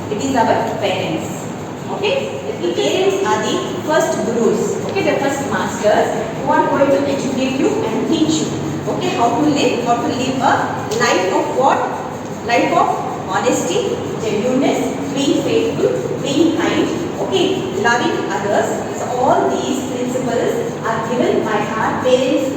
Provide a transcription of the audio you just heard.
It is our parents. Okay? The parents are the first gurus. Okay? The first masters who are going to educate you and teach you. Okay? How to live a life of what? Life of honesty, genuineness, being faithful, being kind, okay, loving others. So all these principles are given by our parents